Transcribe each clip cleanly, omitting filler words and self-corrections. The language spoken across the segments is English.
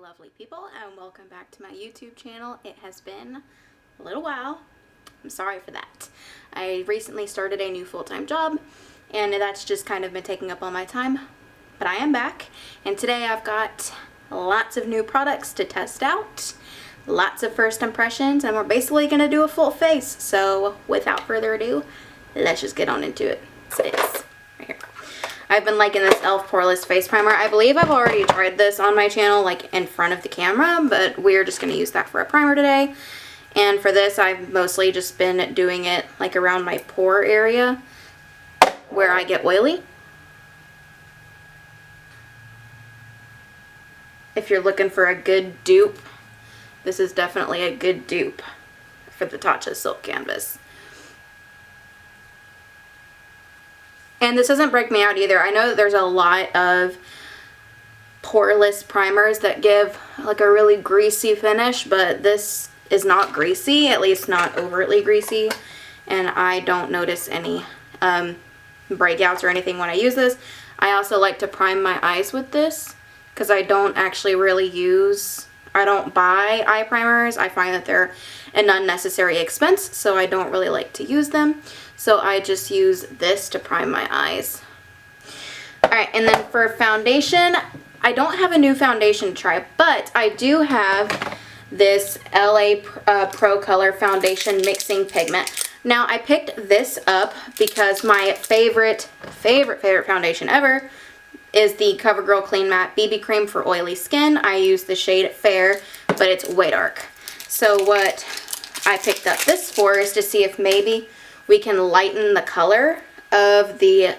lovely people, and welcome back to my YouTube channel. It has been a little while. I'm sorry for that. I recently started a new full-time job, and that's just kind of been taking up all my time. But I am back, and today I've got lots of new products to test out, lots of first impressions, and we're basically going to do a full face. So without further ado, let's just get on into it. It's right here. I've been liking this E.L.F. Poreless face primer. I believe I've already tried this on my channel, like in front of the camera, but we're just going to use that for a primer today. And for this, I've mostly just been doing it like around my pore area where I get oily. If you're looking for a good dupe, this is definitely a good dupe for the Tatcha Silk Canvas. And this doesn't break me out either. I know that there's a lot of poreless primers that give like a really greasy finish, but this is not greasy, at least not overtly greasy, and I don't notice any breakouts or anything when I use this. I also like to prime my eyes with this because I don't actually really I don't buy eye primers. I find that they're an unnecessary expense, so I don't really like to use them. So I just use this to prime my eyes. Alright, and then for foundation, I don't have a new foundation to try, but I do have this LA Pro Color Foundation Mixing Pigment. Now, I picked this up because my favorite foundation ever is the Covergirl Clean Matte BB Cream for oily skin. I use the shade Fair, but it's way dark. So what I picked up this for is to see if maybe we can lighten the color of the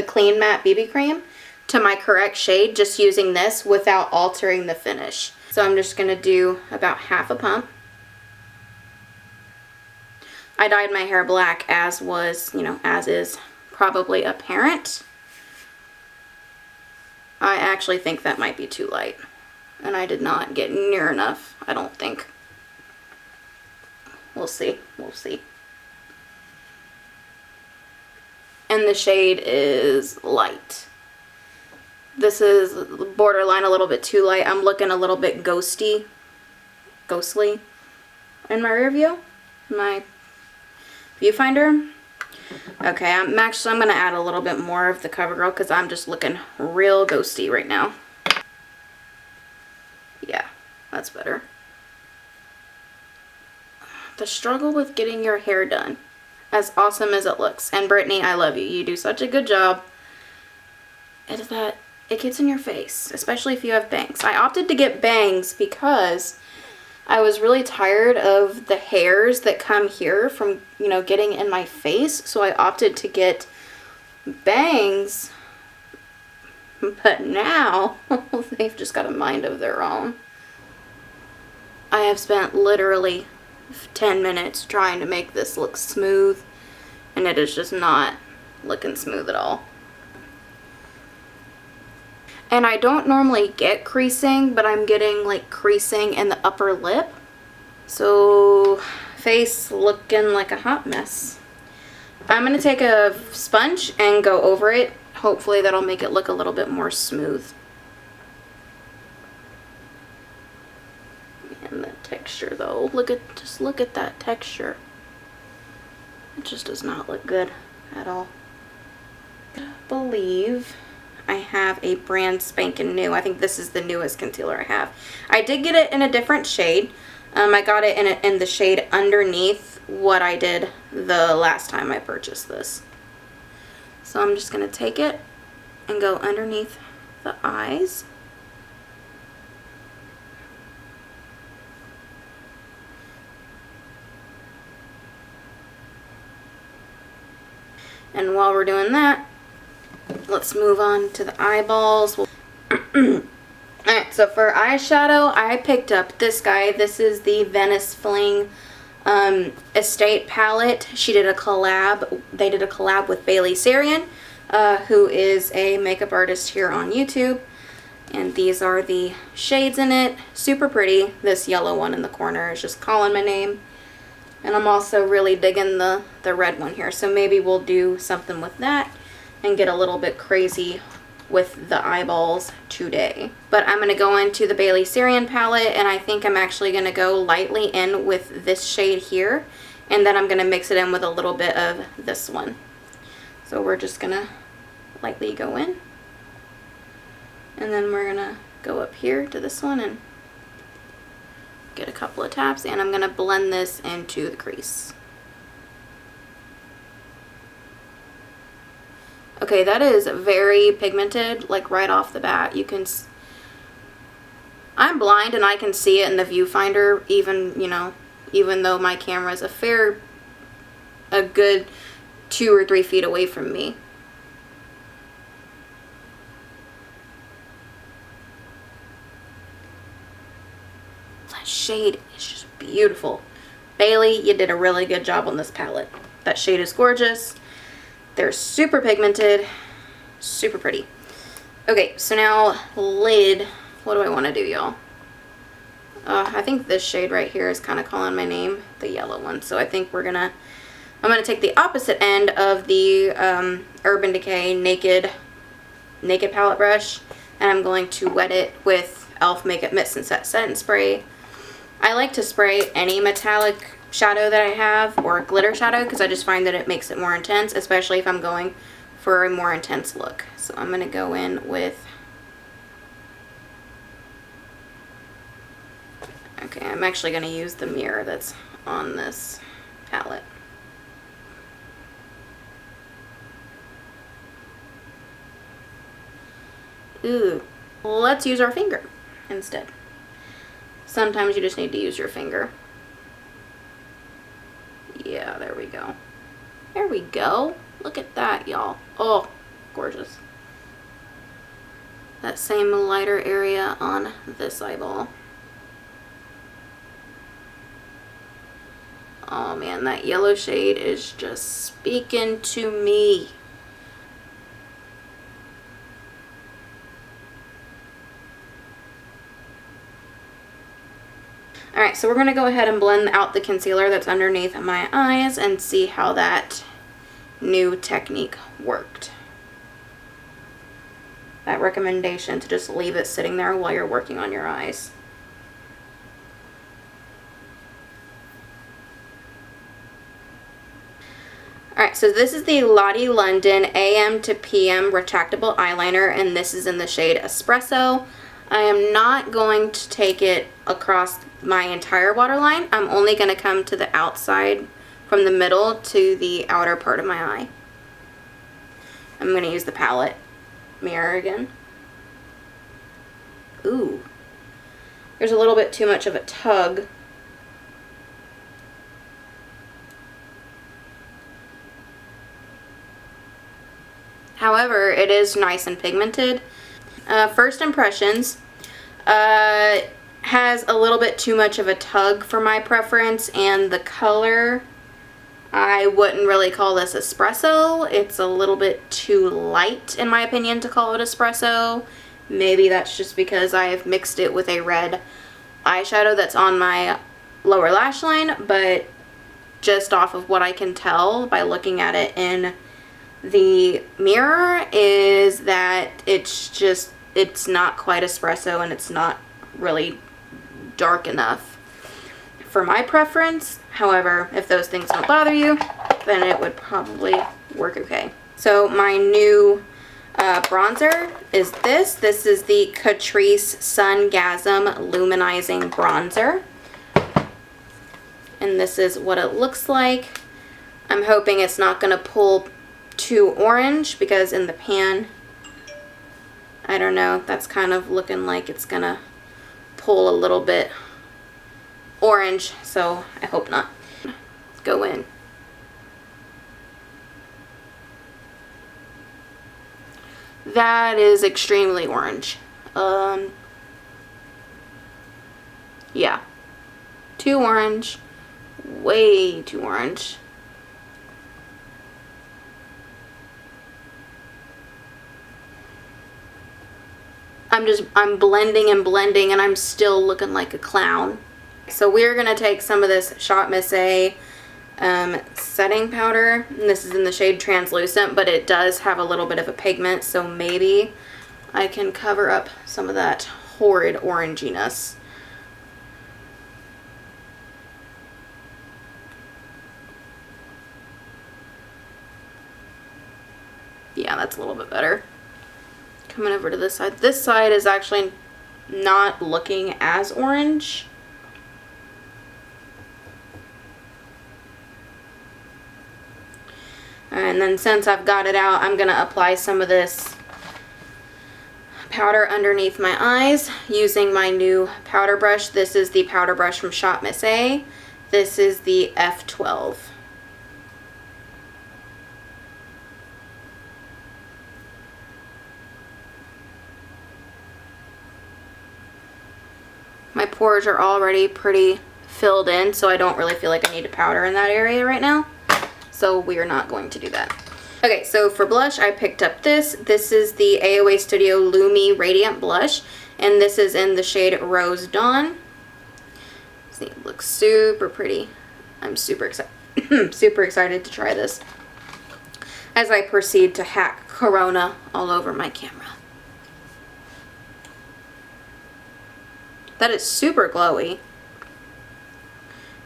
Clean Matte BB Cream to my correct shade just using this without altering the finish. So I'm just going to do about half a pump. I dyed my hair black as is probably apparent. I actually think that might be too light, and I did not get near enough, I don't think. We'll see. We'll see. And the shade is light. This is borderline a little bit too light. I'm looking a little bit ghostly in my rear view, my viewfinder. Okay, I'm going to add a little bit more of the CoverGirl because I'm just looking real ghosty right now. Yeah, that's better. The struggle with getting your hair done, as awesome as it looks. And Brittany, I love you. You do such a good job. Is that it gets in your face, especially if you have bangs. I opted to get bangs because I was really tired of the hairs that come here from, getting in my face. So I opted to get bangs. But now, they've just got a mind of their own. I have spent literally 10 minutes trying to make this look smooth, and it is just not looking smooth at all. And I don't normally get creasing, but I'm getting like creasing in the upper lip. So face looking like a hot mess. I'm going to take a sponge and go over it. Hopefully that'll make it look a little bit more smooth. And the texture though, just look at that texture. It just does not look good at all. I believe I have a brand spanking new. I think this is the newest concealer I have. I did get it in a different shade. I got it in the shade underneath what I did the last time I purchased this. So I'm just going to take it and go underneath the eyes. And while we're doing that, let's move on to the eyeballs. Alright, so for eyeshadow, I picked up this guy. This is the Venice Fling Estate palette. She did a collab. They did a collab with Sarian, who is a makeup artist here on YouTube. And these are the shades in it. Super pretty. This yellow one in the corner is just calling my name. And I'm also really digging the red one here. So maybe we'll do something with that and get a little bit crazy with the eyeballs today. But I'm going to go into the Bailey Sarian palette, and I think I'm actually going to go lightly in with this shade here, and then I'm going to mix it in with a little bit of this one. So we're just going to lightly go in, and then we're going to go up here to this one and get a couple of taps, and I'm going to blend this into the crease. Okay, that is very pigmented, like right off the bat. You can, I'm blind and I can see it in the viewfinder, even, you know, even though my camera is a good 2 or 3 feet away from me. That shade is just beautiful. Bailey, you did a really good job on this palette. That shade is gorgeous. They're super pigmented, super pretty. Okay, so now lid. What do I want to do, y'all? I think this shade right here is kind of calling my name, the yellow one. So I think I'm gonna take the opposite end of the Urban Decay Naked palette brush, and I'm going to wet it with E.L.F. Makeup Mist and Set Setting Spray. I like to spray any metallic shadow that I have, or glitter shadow, because I just find that it makes it more intense, especially if I'm going for a more intense look. So I'm going to go in with, okay, I'm actually going to use the mirror that's on this palette. Ooh, let's use our finger instead. Sometimes you just need to use your finger. Yeah, there we go. There we go. Look at that, y'all. Oh, gorgeous. That same lighter area on this eyeball. Oh man, that yellow shade is just speaking to me. Alright, so we're going to go ahead and blend out the concealer that's underneath my eyes and see how that new technique worked. That recommendation to just leave it sitting there while you're working on your eyes. Alright, so this is the Lottie London AM to PM retractable eyeliner, and this is in the shade Espresso. I am not going to take it across my entire waterline. I'm only going to come to the outside from the middle to the outer part of my eye. I'm going to use the palette mirror again. Ooh, there's a little bit too much of a tug. However, it is nice and pigmented. First impressions, has a little bit too much of a tug for my preference, and the color, I wouldn't really call this espresso. It's a little bit too light, in my opinion, to call it espresso. Maybe that's just because I've mixed it with a red eyeshadow that's on my lower lash line, but just off of what I can tell by looking at it in the mirror is that it's not quite espresso, and it's not really dark enough for my preference. However, if those things don't bother you, then it would probably work okay. So my new bronzer is this. This is the Catrice Sungasm Luminizing Bronzer. And this is what it looks like. I'm hoping it's not going to pull too orange, because in the pan, I don't know, that's kind of looking like it's going to pull a little bit orange, so I hope not. Let's go in. That is extremely orange. Yeah. Too orange. Way too orange. I'm blending and blending, and I'm still looking like a clown. So we're going to take some of this Shot Miss A setting powder. And this is in the shade Translucent, but it does have a little bit of a pigment, so maybe I can cover up some of that horrid oranginess. Yeah, that's a little bit better. Coming over to this side. This side is actually not looking as orange. And then since I've got it out, I'm going to apply some of this powder underneath my eyes using my new powder brush. This is the powder brush from Shop Miss A. This is the F12. My pores are already pretty filled in, so I don't really feel like I need to powder in that area right now. So we are not going to do that. Okay, so for blush, I picked up this. This is the AOA Studio Lumi Radiant Blush, and this is in the shade Rose Dawn. See, it looks super pretty. I'm super excited, super excited to try this as I proceed to hack Corona all over my camera. That is super glowy,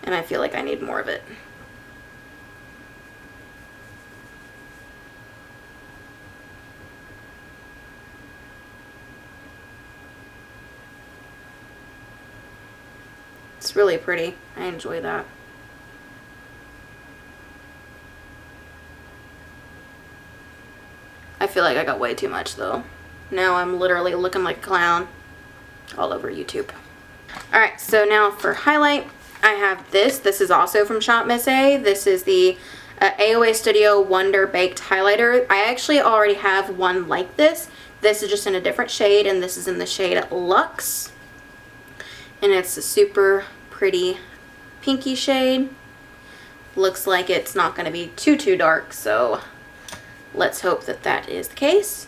and I feel like I need more of it. It's really pretty. I enjoy that. I feel like I got way too much though. Now I'm literally looking like a clown all over YouTube. Alright, so now for highlight, I have this. This is also from Shop Miss A. This is the AOA Studio Wonder Baked Highlighter. I actually already have one like this. This is just in a different shade, and this is in the shade Luxe. And it's a super pretty pinky shade. Looks like it's not going to be too dark, so let's hope that that is the case.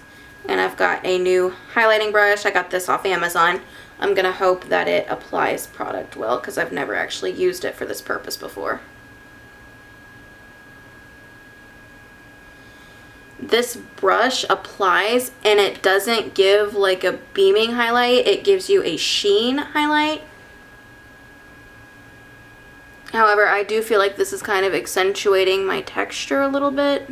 And I've got a new highlighting brush. I got this off Amazon. I'm going to hope that it applies product well, because I've never actually used it for this purpose before. This brush applies, and it doesn't give like a beaming highlight. It gives you a sheen highlight. However, I do feel like this is kind of accentuating my texture a little bit.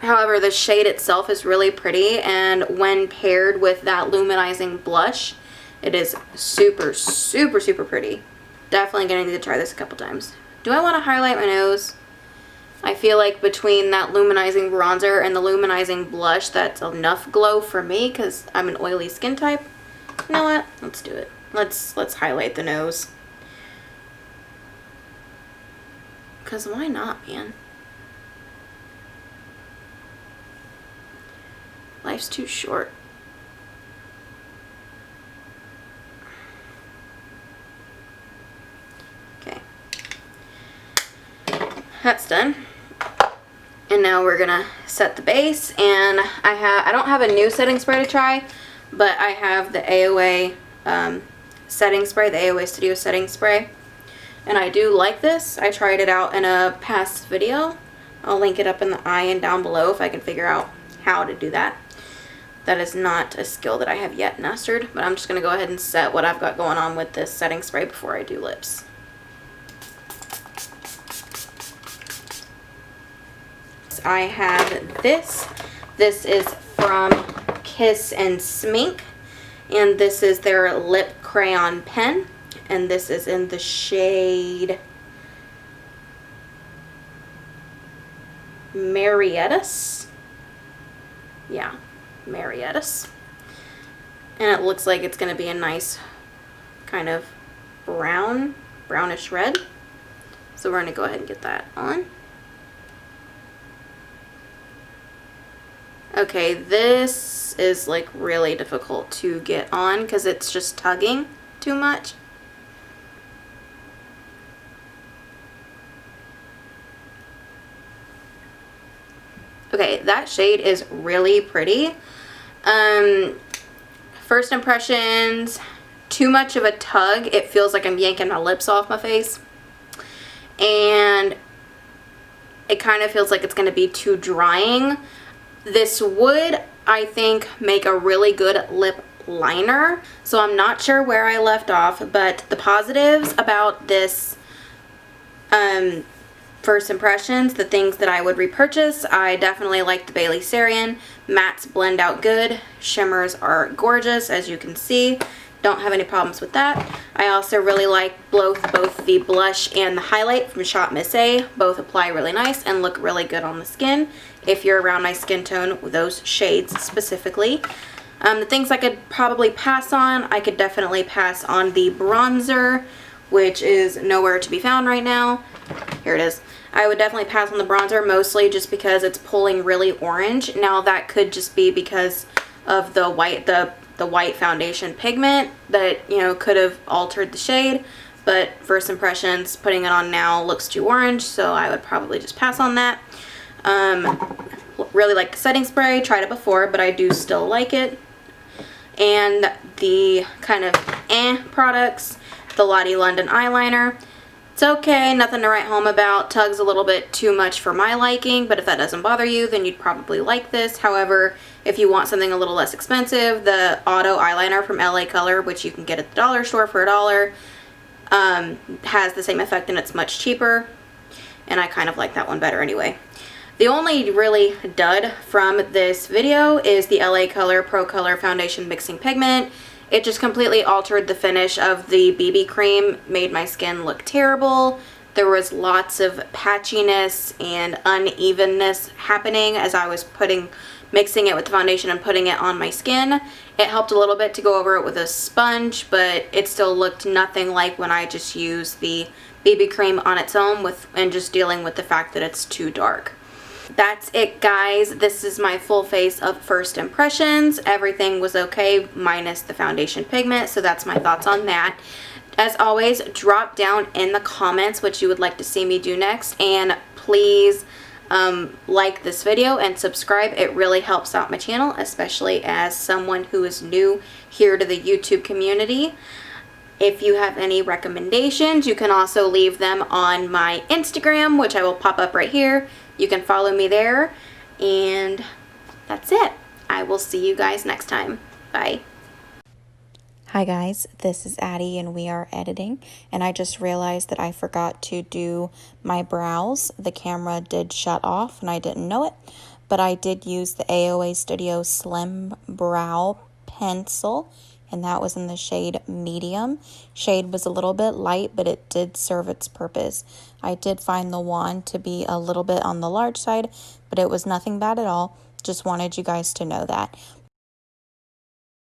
However, the shade itself is really pretty, and when paired with that luminizing blush, it is super pretty. Definitely gonna need to try this a couple times. Do I want to highlight my nose? I feel like between that luminizing bronzer and the luminizing blush, that's enough glow for me because I'm an oily skin type. You know what? Let's do it. Let's highlight the nose. Because why not, man? Life's too short. Okay. That's done. And now we're gonna set the base, and I don't have a new setting spray to try, but I have the AOA setting spray, the AOA Studio setting spray. And I do like this. I tried it out in a past video. I'll link it up in the eye and down below if I can figure out how to do that. That is not a skill that I have yet mastered, but I'm just going to go ahead and set what I've got going on with this setting spray before I do lips. So I have this. This is from Kiss and Smink, and this is their lip crayon pen. And this is in the shade Mariettas. Yeah, Mariettas. And it looks like it's going to be a nice kind of brownish red. So we're going to go ahead and get that on. Okay, this is like really difficult to get on because it's just tugging too much. Okay, that shade is really pretty. First impressions, too much of a tug. It feels like I'm yanking my lips off my face. And it kind of feels like it's going to be too drying. This would I think, make a really good lip liner. So I'm not sure where I left off, but the positives about this first impressions, the things that I would repurchase, I definitely like the Bailey Sarian. Mattes blend out good. Shimmers are gorgeous, as you can see. Don't have any problems with that. I also really like both the blush and the highlight from Shop Miss A. Both apply really nice and look really good on the skin if you're around my skin tone with those shades specifically. The things I could probably pass on, I could definitely pass on the bronzer, which is nowhere to be found right now. Here it is. I would definitely pass on the bronzer, mostly just because it's pulling really orange. Now that could just be because of the white foundation pigment that, you know, could have altered the shade. But first impressions, putting it on now looks too orange, so I would probably just pass on that. Really like the setting spray. Tried it before, but I do still like it. And the kind of products, the Lottie London eyeliner. It's okay, nothing to write home about. Tugs a little bit too much for my liking, but if that doesn't bother you, then you'd probably like this. However, if you want something a little less expensive, the Auto eyeliner from LA Color, which you can get at the dollar store for $1, has the same effect and it's much cheaper. And I kind of like that one better anyway. The only really dud from this video is the LA Color Pro Color Foundation Mixing Pigment. It just completely altered the finish of the BB cream, made my skin look terrible. There was lots of patchiness and unevenness happening as I was mixing it with the foundation and putting it on my skin. It helped a little bit to go over it with a sponge, but it still looked nothing like when I just used the BB cream on its own and just dealing with the fact that it's too dark. That's it, guys. This is my full face of first impressions. Everything was okay minus the foundation pigment, so that's my thoughts on that. As always, drop down in the comments what you would like to see me do next, and please like this video and subscribe. It really helps out my channel, especially as someone who is new here to the YouTube community. If you have any recommendations, you can also leave them on my Instagram, which I will pop up right here. You can follow me there, and that's it. I will see you guys next time. Bye. Hi guys, this is Addie and we are editing, and I just realized that I forgot to do my brows. The camera did shut off and I didn't know it, but I did use the AOA Studio Slim Brow Pencil, and that was in the shade medium. Shade was a little bit light, but it did serve its purpose. I did find the wand to be a little bit on the large side, but it was nothing bad at all. Just wanted you guys to know that.